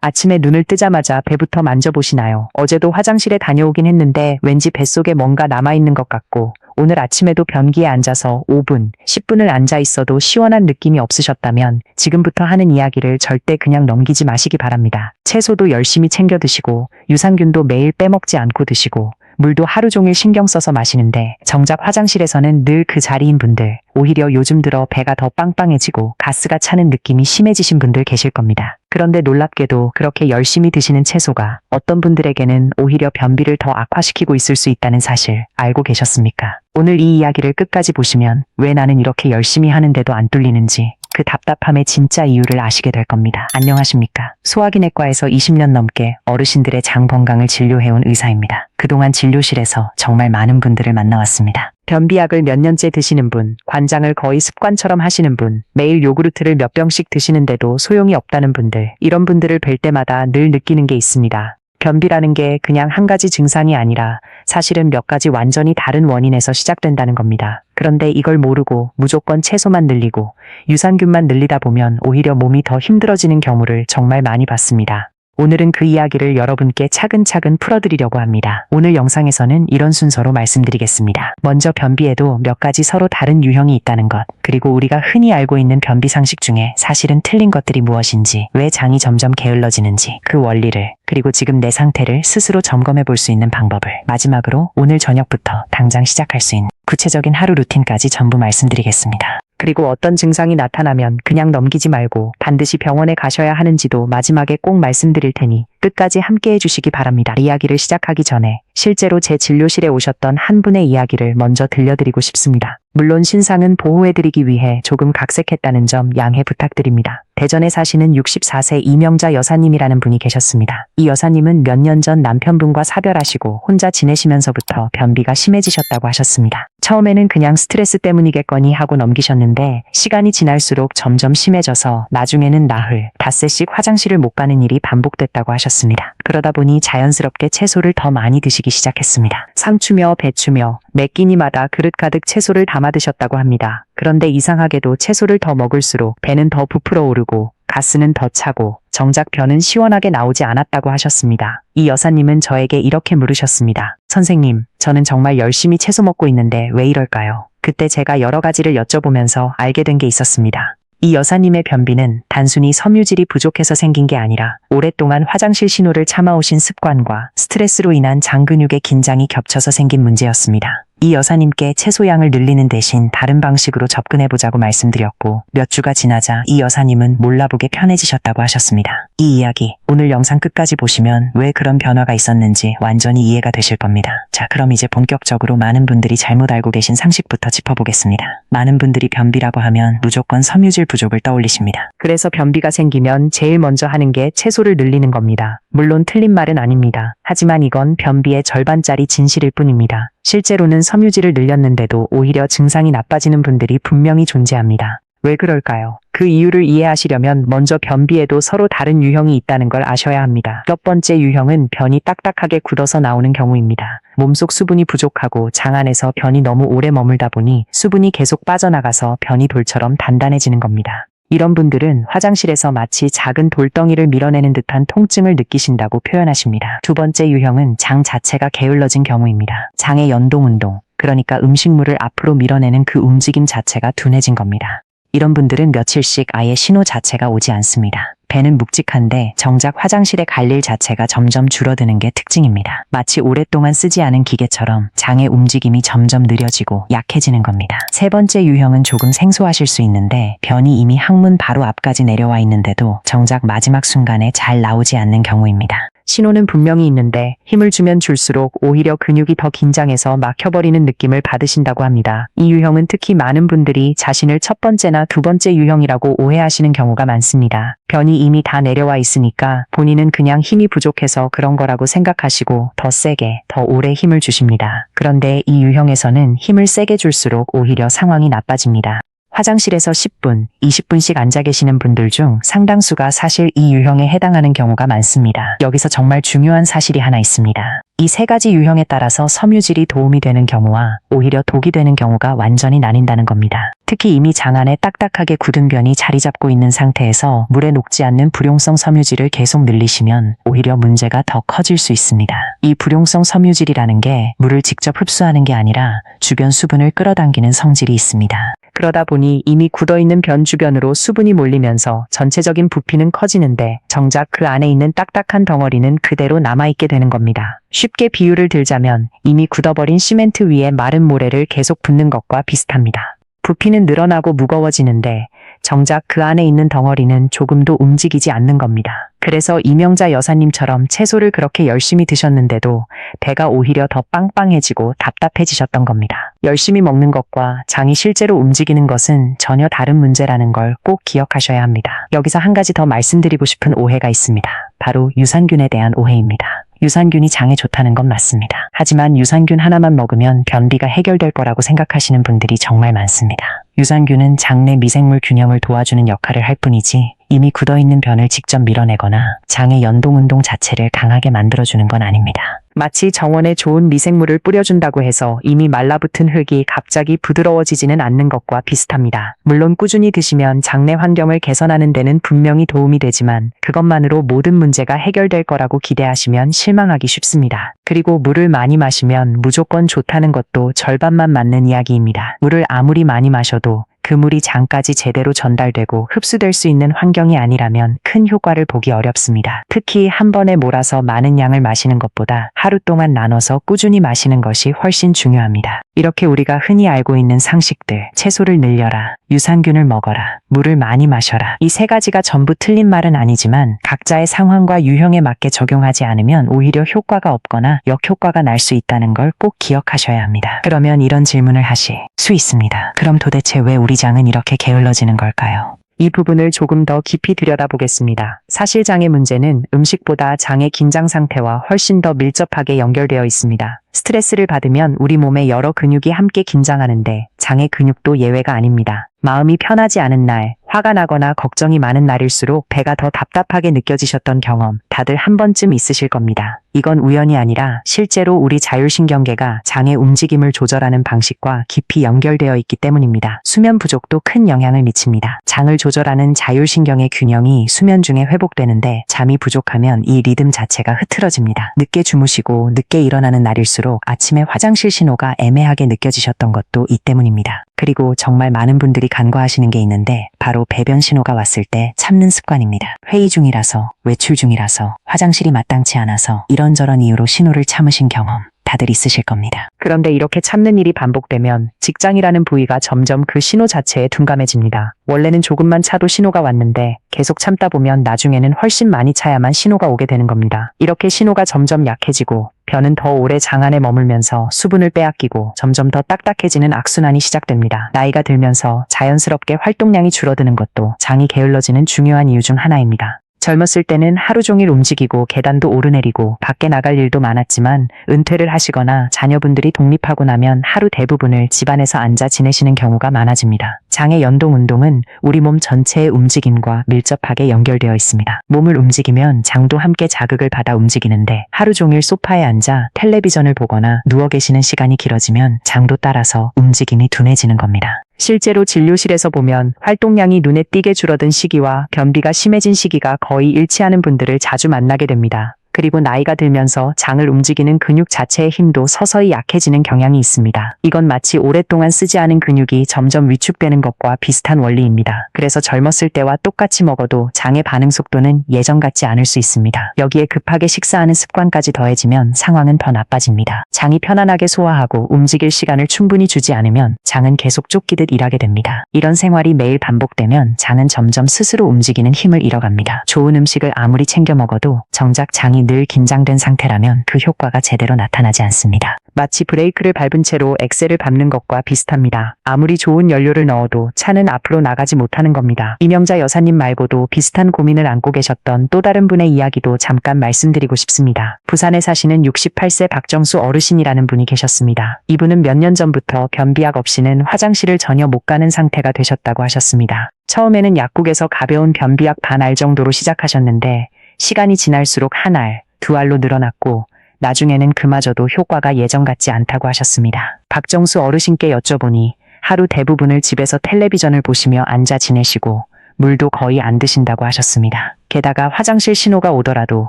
아침에 눈을 뜨자마자 배부터 만져보시나요? 어제도 화장실에 다녀오긴 했는데 왠지 뱃속에 뭔가 남아있는 것 같고 오늘 아침에도 변기에 앉아서 5분, 10분을 앉아 있어도 시원한 느낌이 없으셨다면 지금부터 하는 이야기를 절대 그냥 넘기지 마시기 바랍니다. 채소도 열심히 챙겨 드시고 유산균도 매일 빼먹지 않고 드시고 물도 하루 종일 신경 써서 마시는데 정작 화장실에서는 늘 그 자리인 분들, 오히려 요즘 들어 배가 더 빵빵해지고 가스가 차는 느낌이 심해지신 분들 계실 겁니다. 그런데 놀랍게도 그렇게 열심히 드시는 채소가 어떤 분들에게는 오히려 변비를 더 악화시키고 있을 수 있다는 사실 알고 계셨습니까? 오늘 이 이야기를 끝까지 보시면 왜 나는 이렇게 열심히 하는데도 안 뚫리는지 그 답답함의 진짜 이유를 아시게 될 겁니다. 안녕하십니까? 소화기내과에서 20년 넘게 어르신들의 장 건강을 진료해온 의사입니다. 그동안 진료실에서 정말 많은 분들을 만나왔습니다. 변비약을 몇 년째 드시는 분, 관장을 거의 습관처럼 하시는 분, 매일 요구르트를 몇 병씩 드시는데도 소용이 없다는 분들, 이런 분들을 뵐 때마다 늘 느끼는 게 있습니다. 변비라는 게 그냥 한 가지 증상이 아니라 사실은 몇 가지 완전히 다른 원인에서 시작된다는 겁니다. 그런데 이걸 모르고 무조건 채소만 늘리고 유산균만 늘리다 보면 오히려 몸이 더 힘들어지는 경우를 정말 많이 봤습니다. 오늘은 그 이야기를 여러분께 차근차근 풀어드리려고 합니다. 오늘 영상에서는 이런 순서로 말씀드리겠습니다. 먼저 변비에도 몇 가지 서로 다른 유형이 있다는 것, 그리고 우리가 흔히 알고 있는 변비 상식 중에 사실은 틀린 것들이 무엇인지, 왜 장이 점점 게을러지는지, 그 원리를, 그리고 지금 내 상태를 스스로 점검해 볼 수 있는 방법을, 마지막으로 오늘 저녁부터 당장 시작할 수 있는 구체적인 하루 루틴까지 전부 말씀드리겠습니다. 그리고 어떤 증상이 나타나면 그냥 넘기지 말고 반드시 병원에 가셔야 하는지도 마지막에 꼭 말씀드릴 테니 끝까지 함께 해주시기 바랍니다. 이야기를 시작하기 전에 실제로 제 진료실에 오셨던 한 분의 이야기를 먼저 들려드리고 싶습니다. 물론 신상은 보호해드리기 위해 조금 각색했다는 점 양해 부탁드립니다. 대전에 사시는 64세 이명자 여사님이라는 분이 계셨습니다. 이 여사님은 몇 년 전 남편분과 사별하시고 혼자 지내시면서부터 변비가 심해지셨다고 하셨습니다. 처음에는 그냥 스트레스 때문이겠거니 하고 넘기셨는데 시간이 지날수록 점점 심해져서 나중에는 나흘, 닷새씩 화장실을 못 가는 일이 반복됐다고 하셨습니다. 그러다 보니 자연스럽게 채소를 더 많이 드시기 시작했습니다. 상추며 배추며 매 끼니마다 그릇 가득 채소를 담아 드셨다고 합니다. 그런데 이상하게도 채소를 더 먹을수록 배는 더 부풀어 오르고 가스는 더 차고 정작 변은 시원하게 나오지 않았다고 하셨습니다. 이 여사님은 저에게 이렇게 물으셨습니다. 선생님, 저는 정말 열심히 채소 먹고 있는데 왜 이럴까요? 그때 제가 여러 가지를 여쭤보면서 알게 된 게 있었습니다. 이 여사님의 변비는 단순히 섬유질이 부족해서 생긴 게 아니라 오랫동안 화장실 신호를 참아오신 습관과 스트레스로 인한 장 근육의 긴장이 겹쳐서 생긴 문제였습니다. 이 여사님께 채소 양을 늘리는 대신 다른 방식으로 접근해보자고 말씀드렸고 몇 주가 지나자 이 여사님은 몰라보게 편해지셨다고 하셨습니다. 이 이야기 오늘 영상 끝까지 보시면 왜 그런 변화가 있었는지 완전히 이해가 되실 겁니다. 자, 그럼 이제 본격적으로 많은 분들이 잘못 알고 계신 상식부터 짚어보겠습니다. 많은 분들이 변비라고 하면 무조건 섬유질 부족을 떠올리십니다. 그래서 변비가 생기면 제일 먼저 하는 게 채소를 늘리는 겁니다. 물론 틀린 말은 아닙니다. 하지만 이건 변비의 절반짜리 진실일 뿐입니다. 실제로는 섬유질을 늘렸는데도 오히려 증상이 나빠지는 분들이 분명히 존재합니다. 왜 그럴까요? 그 이유를 이해하시려면 먼저 변비에도 서로 다른 유형이 있다는 걸 아셔야 합니다. 첫 번째 유형은 변이 딱딱하게 굳어서 나오는 경우입니다. 몸속 수분이 부족하고 장 안에서 변이 너무 오래 머물다 보니 수분이 계속 빠져나가서 변이 돌처럼 단단해지는 겁니다. 이런 분들은 화장실에서 마치 작은 돌덩이를 밀어내는 듯한 통증을 느끼신다고 표현하십니다. 두 번째 유형은 장 자체가 게을러진 경우입니다. 장의 연동운동, 그러니까 음식물을 앞으로 밀어내는 그 움직임 자체가 둔해진 겁니다. 이런 분들은 며칠씩 아예 신호 자체가 오지 않습니다. 배는 묵직한데 정작 화장실에 갈 일 자체가 점점 줄어드는 게 특징입니다. 마치 오랫동안 쓰지 않은 기계처럼 장의 움직임이 점점 느려지고 약해지는 겁니다. 세 번째 유형은 조금 생소하실 수 있는데 변이 이미 항문 바로 앞까지 내려와 있는데도 정작 마지막 순간에 잘 나오지 않는 경우입니다. 신호는 분명히 있는데 힘을 주면 줄수록 오히려 근육이 더 긴장해서 막혀버리는 느낌을 받으신다고 합니다. 이 유형은 특히 많은 분들이 자신을 첫 번째나 두 번째 유형이라고 오해하시는 경우가 많습니다. 변이 이미 다 내려와 있으니까 본인은 그냥 힘이 부족해서 그런 거라고 생각하시고 더 세게, 더 오래 힘을 주십니다. 그런데 이 유형에서는 힘을 세게 줄수록 오히려 상황이 나빠집니다. 화장실에서 10분, 20분씩 앉아 계시는 분들 중 상당수가 사실 이 유형에 해당하는 경우가 많습니다. 여기서 정말 중요한 사실이 하나 있습니다. 이 세 가지 유형에 따라서 섬유질이 도움이 되는 경우와 오히려 독이 되는 경우가 완전히 나뉜다는 겁니다. 특히 이미 장 안에 딱딱하게 굳은 변이 자리 잡고 있는 상태에서 물에 녹지 않는 불용성 섬유질을 계속 늘리시면 오히려 문제가 더 커질 수 있습니다. 이 불용성 섬유질이라는 게 물을 직접 흡수하는 게 아니라 주변 수분을 끌어당기는 성질이 있습니다. 그러다 보니 이미 굳어있는 변 주변으로 수분이 몰리면서 전체적인 부피는 커지는데 정작 그 안에 있는 딱딱한 덩어리는 그대로 남아있게 되는 겁니다. 쉽게 비유를 들자면 이미 굳어버린 시멘트 위에 마른 모래를 계속 붓는 것과 비슷합니다. 부피는 늘어나고 무거워지는데 정작 그 안에 있는 덩어리는 조금도 움직이지 않는 겁니다. 그래서 이명자 여사님처럼 채소를 그렇게 열심히 드셨는데도 배가 오히려 더 빵빵해지고 답답해지셨던 겁니다. 열심히 먹는 것과 장이 실제로 움직이는 것은 전혀 다른 문제라는 걸 꼭 기억하셔야 합니다. 여기서 한 가지 더 말씀드리고 싶은 오해가 있습니다. 바로 유산균에 대한 오해입니다. 유산균이 장에 좋다는 건 맞습니다. 하지만 유산균 하나만 먹으면 변비가 해결될 거라고 생각하시는 분들이 정말 많습니다. 유산균은 장내 미생물 균형을 도와주는 역할을 할 뿐이지 이미 굳어있는 변을 직접 밀어내거나 장의 연동운동 자체를 강하게 만들어주는 건 아닙니다. 마치 정원에 좋은 미생물을 뿌려준다고 해서 이미 말라붙은 흙이 갑자기 부드러워지지는 않는 것과 비슷합니다. 물론 꾸준히 드시면 장내 환경을 개선하는 데는 분명히 도움이 되지만 그것만으로 모든 문제가 해결될 거라고 기대하시면 실망하기 쉽습니다. 그리고 물을 많이 마시면 무조건 좋다는 것도 절반만 맞는 이야기입니다. 물을 아무리 많이 마셔도 그 물이 장까지 제대로 전달되고 흡수될 수 있는 환경이 아니라면 큰 효과를 보기 어렵습니다. 특히 한 번에 몰아서 많은 양을 마시는 것보다 하루 동안 나눠서 꾸준히 마시는 것이 훨씬 중요합니다. 이렇게 우리가 흔히 알고 있는 상식들, 채소를 늘려라, 유산균을 먹어라, 물을 많이 마셔라. 이 세 가지가 전부 틀린 말은 아니지만 각자의 상황과 유형에 맞게 적용하지 않으면 오히려 효과가 없거나 역효과가 날 수 있다는 걸 꼭 기억하셔야 합니다. 그러면 이런 질문을 하실 수 있습니다. 그럼 도대체 왜 우리 장은 이렇게 게을러지는 걸까요? 이 부분을 조금 더 깊이 들여다보겠습니다. 사실 장의 문제는 음식보다 장의 긴장 상태와 훨씬 더 밀접하게 연결되어 있습니다. 스트레스를 받으면 우리 몸의 여러 근육이 함께 긴장하는데 장의 근육도 예외가 아닙니다. 마음이 편하지 않은 날, 화가 나거나 걱정이 많은 날일수록 배가 더 답답하게 느껴지셨던 경험 다들 한 번쯤 있으실 겁니다. 이건 우연이 아니라 실제로 우리 자율신경계가 장의 움직임을 조절하는 방식과 깊이 연결되어 있기 때문입니다. 수면 부족도 큰 영향을 미칩니다. 장을 조절하는 자율신경의 균형이 수면 중에 회복되는데 잠이 부족하면 이 리듬 자체가 흐트러집니다. 늦게 주무시고 늦게 일어나는 날일수록 아침에 화장실 신호가 애매하게 느껴지셨던 것도 이 때문입니다. 그리고 정말 많은 분들이 간과하시는 게 있는데 바로 배변 신호가 왔을 때 참는 습관입니다. 회의 중이라서, 외출 중이라서, 화장실이 마땅치 않아서 이런저런 이유로 신호를 참으신 경험 다들 있으실 겁니다. 그런데 이렇게 참는 일이 반복되면 직장이라는 부위가 점점 그 신호 자체에 둔감해집니다. 원래는 조금만 차도 신호가 왔는데 계속 참다 보면 나중에는 훨씬 많이 차야만 신호가 오게 되는 겁니다. 이렇게 신호가 점점 약해지고 변은 더 오래 장 안에 머물면서 수분을 빼앗기고 점점 더 딱딱해지는 악순환이 시작됩니다. 나이가 들면서 자연스럽게 활동량이 줄어드는 것도 장이 게을러지는 중요한 이유 중 하나입니다. 젊었을 때는 하루 종일 움직이고 계단도 오르내리고 밖에 나갈 일도 많았지만 은퇴를 하시거나 자녀분들이 독립하고 나면 하루 대부분을 집안에서 앉아 지내시는 경우가 많아집니다. 장의 연동 운동은 우리 몸 전체의 움직임과 밀접하게 연결되어 있습니다. 몸을 움직이면 장도 함께 자극을 받아 움직이는데 하루 종일 소파에 앉아 텔레비전을 보거나 누워 계시는 시간이 길어지면 장도 따라서 움직임이 둔해지는 겁니다. 실제로 진료실에서 보면 활동량이 눈에 띄게 줄어든 시기와 변비가 심해진 시기가 거의 일치하는 분들을 자주 만나게 됩니다. 그리고 나이가 들면서 장을 움직이는 근육 자체의 힘도 서서히 약해지는 경향이 있습니다. 이건 마치 오랫동안 쓰지 않은 근육이 점점 위축되는 것과 비슷한 원리입니다. 그래서 젊었을 때와 똑같이 먹어도 장의 반응 속도는 예전 같지 않을 수 있습니다. 여기에 급하게 식사하는 습관까지 더해지면 상황은 더 나빠집니다. 장이 편안하게 소화하고 움직일 시간을 충분히 주지 않으면 장은 계속 쫓기듯 일하게 됩니다. 이런 생활이 매일 반복되면 장은 점점 스스로 움직이는 힘을 잃어갑니다. 좋은 음식을 아무리 챙겨 먹어도 정작 장이 늘 긴장된 상태라면 그 효과가 제대로 나타나지 않습니다. 마치 브레이크를 밟은 채로 엑셀을 밟는 것과 비슷합니다. 아무리 좋은 연료를 넣어도 차는 앞으로 나가지 못하는 겁니다. 이명자 여사님 말고도 비슷한 고민을 안고 계셨던 또 다른 분의 이야기도 잠깐 말씀드리고 싶습니다. 부산에 사시는 68세 박정수 어르신이라는 분이 계셨습니다. 이분은 몇 년 전부터 변비약 없이는 화장실을 전혀 못 가는 상태가 되셨다고 하셨습니다. 처음에는 약국에서 가벼운 변비약 반 알 정도로 시작하셨는데 시간이 지날수록 한 알, 두 알로 늘어났고 나중에는 그마저도 효과가 예전 같지 않다고 하셨습니다. 박정수 어르신께 여쭤보니 하루 대부분을 집에서 텔레비전을 보시며 앉아 지내시고 물도 거의 안 드신다고 하셨습니다. 게다가 화장실 신호가 오더라도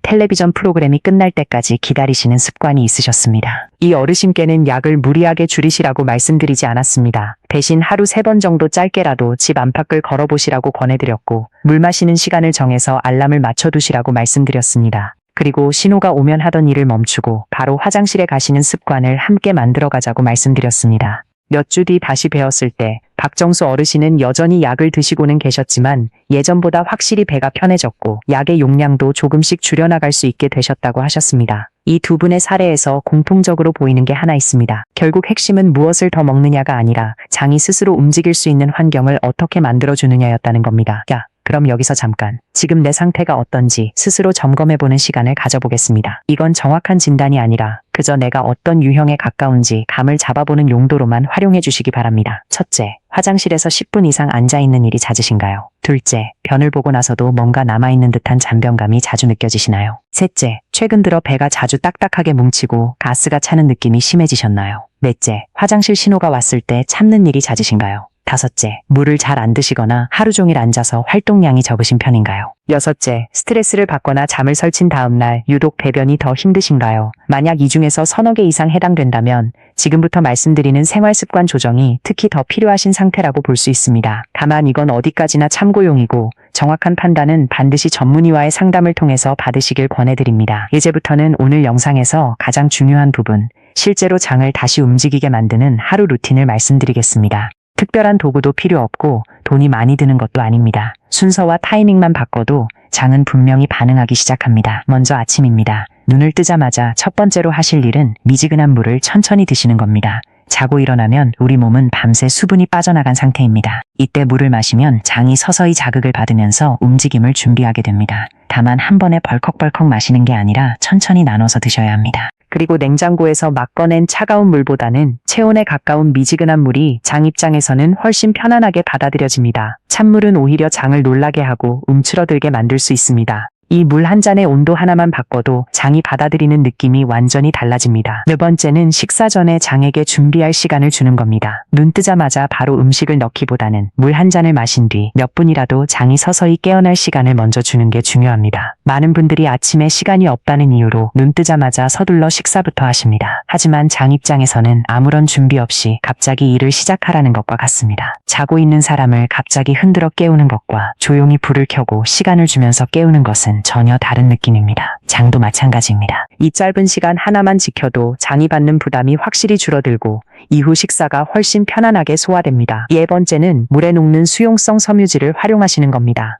텔레비전 프로그램이 끝날 때까지 기다리시는 습관이 있으셨습니다. 이 어르신께는 약을 무리하게 줄이시라고 말씀드리지 않았습니다. 대신 하루 3번 정도 짧게라도 집 안팎을 걸어보시라고 권해드렸고 물 마시는 시간을 정해서 알람을 맞춰두시라고 말씀드렸습니다. 그리고 신호가 오면 하던 일을 멈추고 바로 화장실에 가시는 습관을 함께 만들어가자고 말씀드렸습니다. 몇 주 뒤 다시 뵈었을 때 박정수 어르신은 여전히 약을 드시고는 계셨지만 예전보다 확실히 배가 편해졌고 약의 용량도 조금씩 줄여나갈 수 있게 되셨다고 하셨습니다. 이 두 분의 사례에서 공통적으로 보이는 게 하나 있습니다. 결국 핵심은 무엇을 더 먹느냐가 아니라 장이 스스로 움직일 수 있는 환경을 어떻게 만들어주느냐였다는 겁니다. 그럼 여기서 잠깐 지금 내 상태가 어떤지 스스로 점검해보는 시간을 가져보겠습니다. 이건 정확한 진단이 아니라 그저 내가 어떤 유형에 가까운지 감을 잡아보는 용도로만 활용해 주시기 바랍니다. 첫째, 화장실에서 10분 이상 앉아있는 일이 잦으신가요? 둘째, 변을 보고 나서도 뭔가 남아있는 듯한 잔변감이 자주 느껴지시나요? 셋째, 최근 들어 배가 자주 딱딱하게 뭉치고 가스가 차는 느낌이 심해지셨나요? 넷째, 화장실 신호가 왔을 때 참는 일이 잦으신가요? 다섯째, 물을 잘 안 드시거나 하루 종일 앉아서 활동량이 적으신 편인가요? 여섯째, 스트레스를 받거나 잠을 설친 다음날 유독 배변이 더 힘드신가요? 만약 이 중에서 서너 개 이상 해당된다면 지금부터 말씀드리는 생활습관 조정이 특히 더 필요하신 상태라고 볼 수 있습니다. 다만 이건 어디까지나 참고용이고 정확한 판단은 반드시 전문의와의 상담을 통해서 받으시길 권해드립니다. 이제부터는 오늘 영상에서 가장 중요한 부분, 실제로 장을 다시 움직이게 만드는 하루 루틴을 말씀드리겠습니다. 특별한 도구도 필요 없고 돈이 많이 드는 것도 아닙니다. 순서와 타이밍만 바꿔도 장은 분명히 반응하기 시작합니다. 먼저 아침입니다. 눈을 뜨자마자 첫 번째로 하실 일은 미지근한 물을 천천히 드시는 겁니다. 자고 일어나면 우리 몸은 밤새 수분이 빠져나간 상태입니다. 이때 물을 마시면 장이 서서히 자극을 받으면서 움직임을 준비하게 됩니다. 다만 한 번에 벌컥벌컥 마시는 게 아니라 천천히 나눠서 드셔야 합니다. 그리고 냉장고에서 막 꺼낸 차가운 물보다는 체온에 가까운 미지근한 물이 장 입장에서는 훨씬 편안하게 받아들여집니다. 찬물은 오히려 장을 놀라게 하고 움츠러들게 만들 수 있습니다. 이 물 한 잔의 온도 하나만 바꿔도 장이 받아들이는 느낌이 완전히 달라집니다. 네 번째는 식사 전에 장에게 준비할 시간을 주는 겁니다. 눈 뜨자마자 바로 음식을 넣기보다는 물 한 잔을 마신 뒤 몇 분이라도 장이 서서히 깨어날 시간을 먼저 주는 게 중요합니다. 많은 분들이 아침에 시간이 없다는 이유로 눈 뜨자마자 서둘러 식사부터 하십니다. 하지만 장 입장에서는 아무런 준비 없이 갑자기 일을 시작하라는 것과 같습니다. 자고 있는 사람을 갑자기 흔들어 깨우는 것과 조용히 불을 켜고 시간을 주면서 깨우는 것은 전혀 다른 느낌입니다. 장도 마찬가지입니다. 이 짧은 시간 하나만 지켜도 장이 받는 부담이 확실히 줄어들고 이후 식사가 훨씬 편안하게 소화됩니다. 네 번째는 물에 녹는 수용성 섬유질을 활용하시는 겁니다.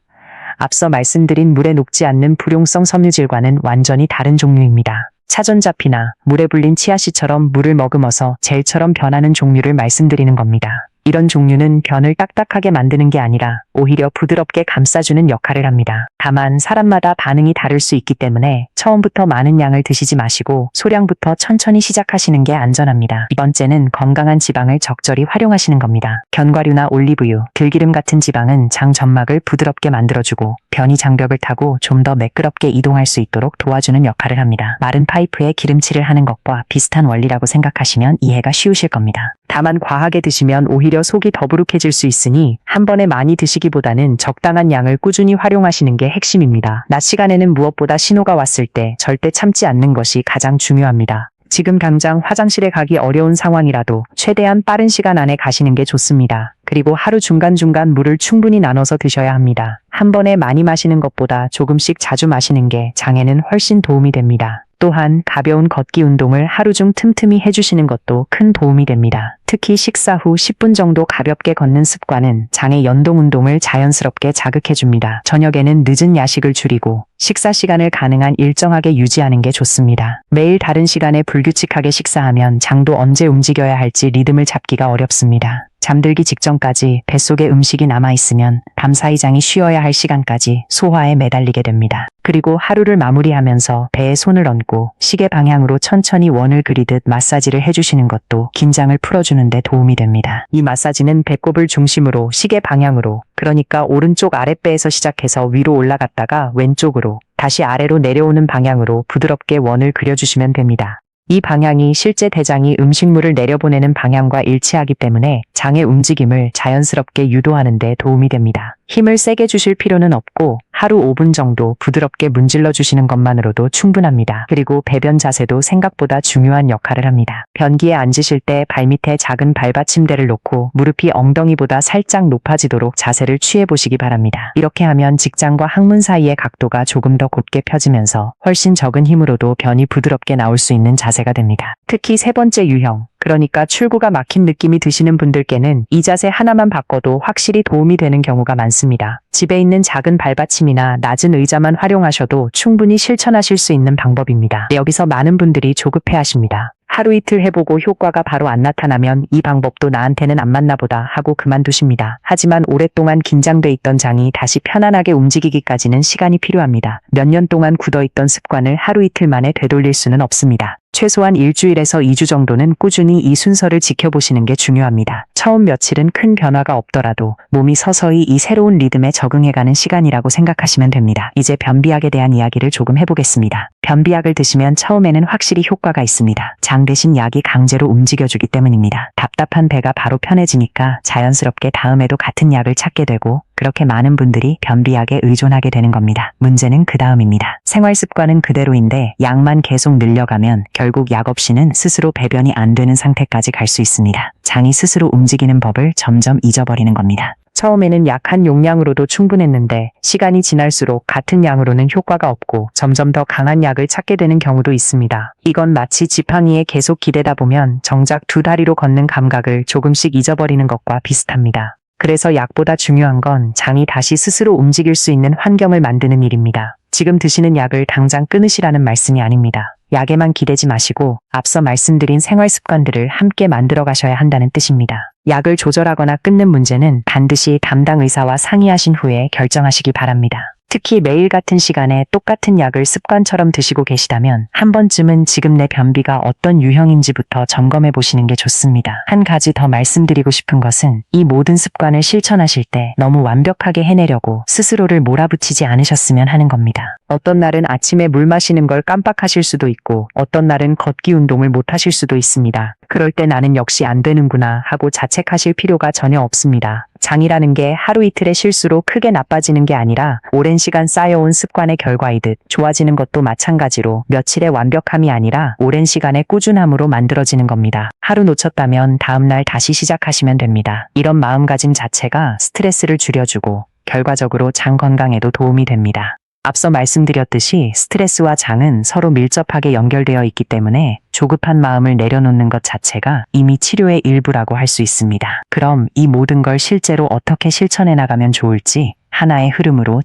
앞서 말씀드린 물에 녹지 않는 불용성 섬유질과는 완전히 다른 종류입니다. 차전자피나 물에 불린 치아씨처럼 물을 머금어서 젤처럼 변하는 종류를 말씀드리는 겁니다. 이런 종류는 변을 딱딱하게 만드는 게 아니라 오히려 부드럽게 감싸주는 역할을 합니다. 다만 사람마다 반응이 다를 수 있기 때문에 처음부터 많은 양을 드시지 마시고 소량부터 천천히 시작하시는 게 안전합니다. 두 번째는 건강한 지방을 적절히 활용하시는 겁니다. 견과류나 올리브유, 들기름 같은 지방은 장 점막을 부드럽게 만들어주고 변이 장벽을 타고 좀 더 매끄럽게 이동할 수 있도록 도와주는 역할을 합니다. 마른 파이프에 기름칠을 하는 것과 비슷한 원리라고 생각하시면 이해가 쉬우실 겁니다. 다만 과하게 드시면 오히려 속이 더부룩해질 수 있으니 한 번에 많이 드시기보다는 적당한 양을 꾸준히 활용하시는 게 핵심입니다. 낮 시간에는 무엇보다 신호가 왔을 때 절대 참지 않는 것이 가장 중요합니다. 지금 당장 화장실에 가기 어려운 상황이라도 최대한 빠른 시간 안에 가시는 게 좋습니다. 그리고 하루 중간중간 물을 충분히 나눠서 드셔야 합니다. 한 번에 많이 마시는 것보다 조금씩 자주 마시는 게 장에는 훨씬 도움이 됩니다. 또한 가벼운 걷기 운동을 하루 중 틈틈이 해주시는 것도 큰 도움이 됩니다. 특히 식사 후 10분 정도 가볍게 걷는 습관은 장의 연동 운동을 자연스럽게 자극해줍니다. 저녁에는 늦은 야식을 줄이고 식사 시간을 가능한 일정하게 유지하는 게 좋습니다. 매일 다른 시간에 불규칙하게 식사하면 장도 언제 움직여야 할지 리듬을 잡기가 어렵습니다. 잠들기 직전까지 뱃속에 음식이 남아있으면 밤사이 장이 쉬어야 할 시간까지 소화에 매달리게 됩니다. 그리고 하루를 마무리하면서 배에 손을 얹고 시계 방향으로 천천히 원을 그리듯 마사지를 해주시는 것도 긴장을 풀어주는 데 도움이 됩니다. 이 마사지는 배꼽을 중심으로 시계 방향으로, 그러니까 오른쪽 아랫배에서 시작해서 위로 올라갔다가 왼쪽으로, 다시 아래로 내려오는 방향으로 부드럽게 원을 그려주시면 됩니다. 이 방향이 실제 대장이 음식물을 내려보내는 방향과 일치하기 때문에 장의 움직임을 자연스럽게 유도하는 데 도움이 됩니다. 힘을 세게 주실 필요는 없고 하루 5분 정도 부드럽게 문질러 주시는 것만으로도 충분합니다. 그리고 배변 자세도 생각보다 중요한 역할을 합니다. 변기에 앉으실 때 발밑에 작은 발받침대를 놓고 무릎이 엉덩이보다 살짝 높아지도록 자세를 취해 보시기 바랍니다. 이렇게 하면 직장과 항문 사이의 각도가 조금 더 곧게 펴지면서 훨씬 적은 힘으로도 변이 부드럽게 나올 수 있는 자세가 됩니다. 특히 세 번째 유형, 그러니까 출구가 막힌 느낌이 드시는 분들께는 이 자세 하나만 바꿔도 확실히 도움이 되는 경우가 많습니다. 집에 있는 작은 발받침이나 낮은 의자만 활용하셔도 충분히 실천하실 수 있는 방법입니다. 여기서 많은 분들이 조급해 하십니다. 하루 이틀 해보고 효과가 바로 안 나타나면 이 방법도 나한테는 안 맞나 보다 하고 그만두십니다. 하지만 오랫동안 긴장돼 있던 장이 다시 편안하게 움직이기까지는 시간이 필요합니다. 몇 년 동안 굳어있던 습관을 하루 이틀 만에 되돌릴 수는 없습니다. 최소한 일주일에서 2주 정도는 꾸준히 이 순서를 지켜보시는 게 중요합니다. 처음 며칠은 큰 변화가 없더라도 몸이 서서히 이 새로운 리듬에 적응해가는 시간이라고 생각하시면 됩니다. 이제 변비약에 대한 이야기를 조금 해보겠습니다. 변비약을 드시면 처음에는 확실히 효과가 있습니다. 장 대신 약이 강제로 움직여주기 때문입니다. 답답한 배가 바로 편해지니까 자연스럽게 다음에도 같은 약을 찾게 되고 그렇게 많은 분들이 변비약에 의존하게 되는 겁니다. 문제는 그 다음입니다. 생활 습관은 그대로인데 약만 계속 늘려가면 결국 약 없이는 스스로 배변이 안 되는 상태까지 갈 수 있습니다. 장이 스스로 움직이는 법을 점점 잊어버리는 겁니다. 처음에는 약한 용량으로도 충분했는데 시간이 지날수록 같은 양으로는 효과가 없고 점점 더 강한 약을 찾게 되는 경우도 있습니다. 이건 마치 지팡이에 계속 기대다 보면 정작 두 다리로 걷는 감각을 조금씩 잊어버리는 것과 비슷합니다. 그래서 약보다 중요한 건 장이 다시 스스로 움직일 수 있는 환경을 만드는 일입니다. 지금 드시는 약을 당장 끊으시라는 말씀이 아닙니다. 약에만 기대지 마시고 앞서 말씀드린 생활 습관들을 함께 만들어 가셔야 한다는 뜻입니다. 약을 조절하거나 끊는 문제는 반드시 담당 의사와 상의하신 후에 결정하시기 바랍니다. 특히 매일 같은 시간에 똑같은 약을 습관처럼 드시고 계시다면 한 번쯤은 지금 내 변비가 어떤 유형인지부터 점검해 보시는 게 좋습니다. 한 가지 더 말씀드리고 싶은 것은 이 모든 습관을 실천하실 때 너무 완벽하게 해내려고 스스로를 몰아붙이지 않으셨으면 하는 겁니다. 어떤 날은 아침에 물 마시는 걸 깜빡하실 수도 있고 어떤 날은 걷기 운동을 못 하실 수도 있습니다. 그럴 때 나는 역시 안 되는구나 하고 자책하실 필요가 전혀 없습니다. 장이라는 게 하루 이틀의 실수로 크게 나빠지는 게 아니라 오랜 시간 쌓여온 습관의 결과이듯 좋아지는 것도 마찬가지로 며칠의 완벽함이 아니라 오랜 시간의 꾸준함으로 만들어지는 겁니다. 하루 놓쳤다면 다음날 다시 시작하시면 됩니다. 이런 마음가짐 자체가 스트레스를 줄여주고 결과적으로 장 건강에도 도움이 됩니다. 앞서 말씀드렸듯이 스트레스와 장은 서로 밀접하게 연결되어 있기 때문에 조급한 마음을 내려놓는 것 자체가 이미 치료의 일부라고 할 수 있습니다. 그럼 이 모든 걸 실제로 어떻게 실천해 나가면 좋을지 하나의 흐름으로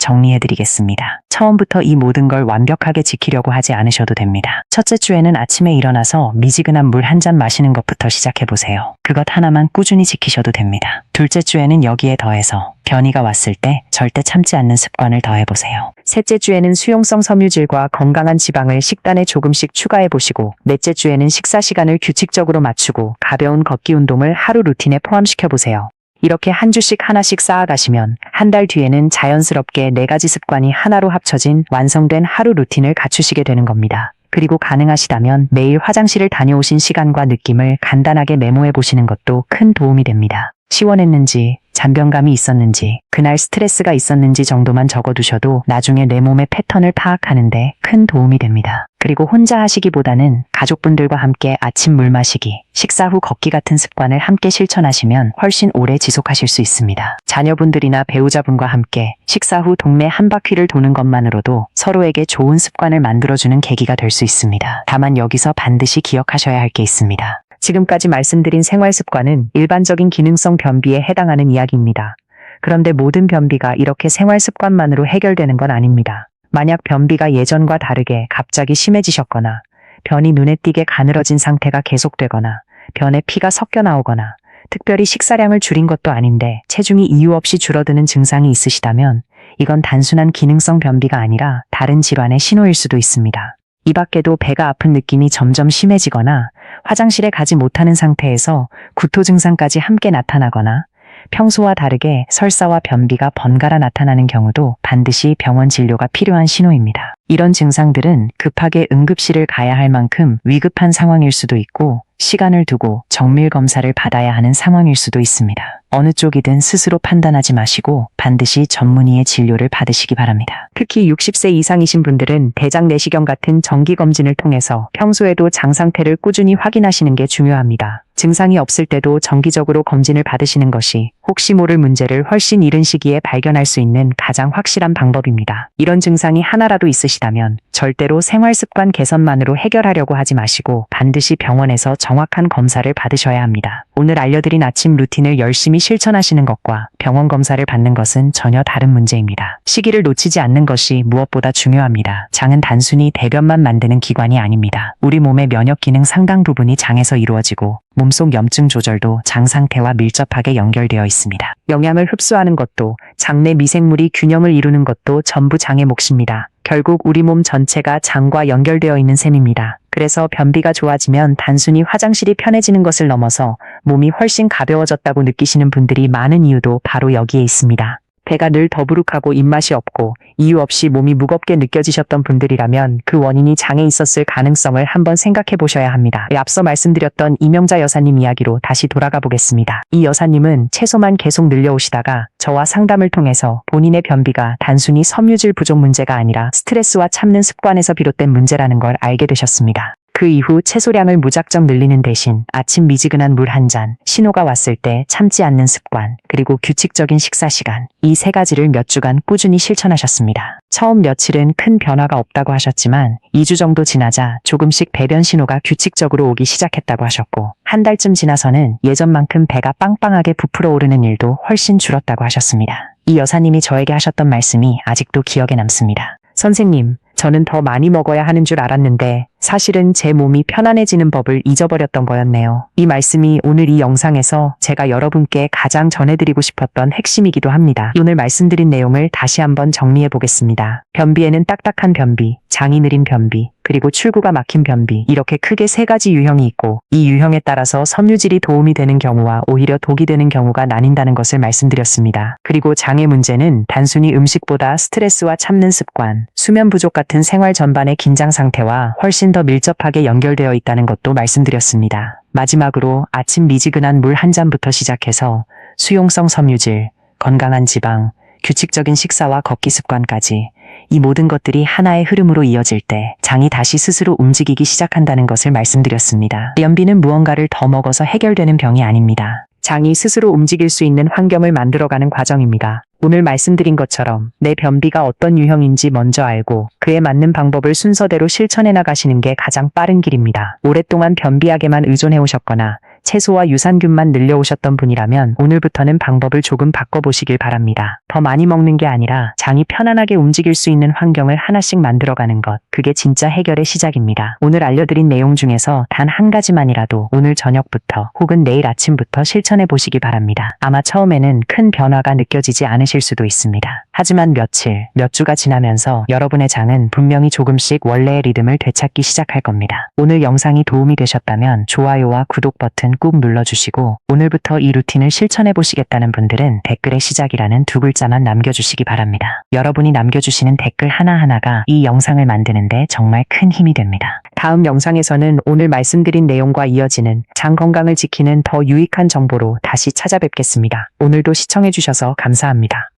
정리해드리겠습니다. 처음부터 이 모든 걸 완벽하게 지키려고 하지 않으셔도 됩니다. 첫째 주에는 아침에 일어나서 미지근한 물 한 잔 마시는 것부터 시작해보세요. 그것 하나만 꾸준히 지키셔도 됩니다. 둘째 주에는 여기에 더해서 변이가 왔을 때 절대 참지 않는 습관을 더해보세요. 셋째 주에는 수용성 섬유질과 건강한 지방을 식단에 조금씩 추가해보시고 넷째 주에는 식사 시간을 규칙적으로 맞추고 가벼운 걷기 운동을 하루 루틴에 포함시켜보세요. 이렇게 한 주씩 하나씩 쌓아가시면 한 달 뒤에는 자연스럽게 4가지 습관이 하나로 합쳐진 완성된 하루 루틴을 갖추시게 되는 겁니다. 그리고 가능하시다면 매일 화장실을 다녀오신 시간과 느낌을 간단하게 메모해 보시는 것도 큰 도움이 됩니다. 시원했는지, 잔변감이 있었는지, 그날 스트레스가 있었는지 정도만 적어두셔도 나중에 내 몸의 패턴을 파악하는 데 큰 도움이 됩니다. 그리고 혼자 하시기보다는 가족분들과 함께 아침 물 마시기, 식사 후 걷기 같은 습관을 함께 실천하시면 훨씬 오래 지속하실 수 있습니다. 자녀분들이나 배우자분과 함께 식사 후 동네 한 바퀴를 도는 것만으로도 서로에게 좋은 습관을 만들어주는 계기가 될 수 있습니다. 다만 여기서 반드시 기억하셔야 할 게 있습니다. 지금까지 말씀드린 생활 습관은 일반적인 기능성 변비에 해당하는 이야기입니다. 그런데 모든 변비가 이렇게 생활 습관만으로 해결되는 건 아닙니다. 만약 변비가 예전과 다르게 갑자기 심해지셨거나 변이 눈에 띄게 가늘어진 상태가 계속되거나 변에 피가 섞여 나오거나 특별히 식사량을 줄인 것도 아닌데 체중이 이유 없이 줄어드는 증상이 있으시다면 이건 단순한 기능성 변비가 아니라 다른 질환의 신호일 수도 있습니다. 이 밖에도 배가 아픈 느낌이 점점 심해지거나 화장실에 가지 못하는 상태에서 구토 증상까지 함께 나타나거나 평소와 다르게 설사와 변비가 번갈아 나타나는 경우도 반드시 병원 진료가 필요한 신호입니다. 이런 증상들은 급하게 응급실을 가야 할 만큼 위급한 상황일 수도 있고 시간을 두고 정밀 검사를 받아야 하는 상황일 수도 있습니다. 어느 쪽이든 스스로 판단하지 마시고 반드시 전문의의 진료를 받으시기 바랍니다. 특히 60세 이상이신 분들은 대장 내시경 같은 정기검진을 통해서 평소에도 장 상태를 꾸준히 확인하시는 게 중요합니다. 증상이 없을 때도 정기적으로 검진을 받으시는 것이 혹시 모를 문제를 훨씬 이른 시기에 발견할 수 있는 가장 확실한 방법입니다. 이런 증상이 하나라도 있으시다면 절대로 생활습관 개선만으로 해결하려고 하지 마시고 반드시 병원에서 정확한 검사를 받으셔야 합니다. 오늘 알려드린 아침 루틴을 열심히 실천하시는 것과 병원 검사를 받는 것은 전혀 다른 문제입니다. 시기를 놓치지 않는 것이 무엇보다 중요합니다. 장은 단순히 대변만 만드는 기관이 아닙니다. 우리 몸의 면역 기능 상당 부분이 장에서 이루어지고 몸속 염증 조절도 장 상태와 밀접하게 연결되어 있습니다. 영양을 흡수하는 것도 장내 미생물이 균형을 이루는 것도 전부 장의 몫입니다. 결국 우리 몸 전체가 장과 연결되어 있는 셈입니다. 그래서 변비가 좋아지면 단순히 화장실이 편해지는 것을 넘어서 몸이 훨씬 가벼워졌다고 느끼시는 분들이 많은 이유도 바로 여기에 있습니다. 배가 늘 더부룩하고 입맛이 없고 이유 없이 몸이 무겁게 느껴지셨던 분들이라면 그 원인이 장에 있었을 가능성을 한번 생각해 보셔야 합니다. 앞서 말씀드렸던 이명자 여사님 이야기로 다시 돌아가 보겠습니다. 이 여사님은 채소만 계속 늘려오시다가 저와 상담을 통해서 본인의 변비가 단순히 섬유질 부족 문제가 아니라 스트레스와 참는 습관에서 비롯된 문제라는 걸 알게 되셨습니다. 그 이후 채소량을 무작정 늘리는 대신 아침 미지근한 물 한 잔, 신호가 왔을 때 참지 않는 습관, 그리고 규칙적인 식사 시간, 이 세 가지를 몇 주간 꾸준히 실천하셨습니다. 처음 며칠은 큰 변화가 없다고 하셨지만 2주 정도 지나자 조금씩 배변 신호가 규칙적으로 오기 시작했다고 하셨고 한 달쯤 지나서는 예전만큼 배가 빵빵하게 부풀어 오르는 일도 훨씬 줄었다고 하셨습니다. 이 여사님이 저에게 하셨던 말씀이 아직도 기억에 남습니다. 선생님, 저는 더 많이 먹어야 하는 줄 알았는데 사실은 제 몸이 편안해지는 법을 잊어버렸던 거였네요. 이 말씀이 오늘 이 영상에서 제가 여러분께 가장 전해드리고 싶었던 핵심이기도 합니다. 오늘 말씀드린 내용을 다시 한번 정리해 보겠습니다. 변비에는 딱딱한 변비, 장이 느린 변비, 그리고 출구가 막힌 변비, 이렇게 크게 세 가지 유형이 있고 이 유형에 따라서 섬유질이 도움이 되는 경우와 오히려 독이 되는 경우가 나뉜다는 것을 말씀드렸습니다. 그리고 장의 문제는 단순히 음식보다 스트레스와 참는 습관, 수면 부족 같은 생활 전반의 긴장 상태와 훨씬 더 밀접하게 연결되어 있다는 것도 말씀드렸습니다. 마지막으로 아침 미지근한 물 한 잔부터 시작해서 수용성 섬유질, 건강한 지방, 규칙적인 식사와 걷기 습관까지 이 모든 것들이 하나의 흐름으로 이어질 때 장이 다시 스스로 움직이기 시작한다는 것을 말씀드렸습니다. 변비는 무언가를 더 먹어서 해결되는 병이 아닙니다. 장이 스스로 움직일 수 있는 환경을 만들어가는 과정입니다. 오늘 말씀드린 것처럼 내 변비가 어떤 유형인지 먼저 알고 그에 맞는 방법을 순서대로 실천해 나가시는 게 가장 빠른 길입니다. 오랫동안 변비약에만 의존해 오셨거나 채소와 유산균만 늘려오셨던 분이라면 오늘부터는 방법을 조금 바꿔보시길 바랍니다. 더 많이 먹는 게 아니라 장이 편안하게 움직일 수 있는 환경을 하나씩 만들어가는 것, 그게 진짜 해결의 시작입니다. 오늘 알려드린 내용 중에서 단 한 가지만이라도 오늘 저녁부터 혹은 내일 아침부터 실천해 보시기 바랍니다. 아마 처음에는 큰 변화가 느껴지지 않으실 수도 있습니다. 하지만 며칠, 몇 주가 지나면서 여러분의 장은 분명히 조금씩 원래의 리듬을 되찾기 시작할 겁니다. 오늘 영상이 도움이 되셨다면 좋아요와 구독 버튼 꾹 눌러주시고 오늘부터 이 루틴을 실천해 보시겠다는 분들은 댓글에 시작이라는 두 글자만 남겨주시기 바랍니다. 여러분이 남겨주시는 댓글 하나하나가 이 영상을 만드는데 정말 큰 힘이 됩니다. 다음 영상에서는 오늘 말씀드린 내용과 이어지는 장 건강을 지키는 더 유익한 정보로 다시 찾아뵙겠습니다. 오늘도 시청해주셔서 감사합니다.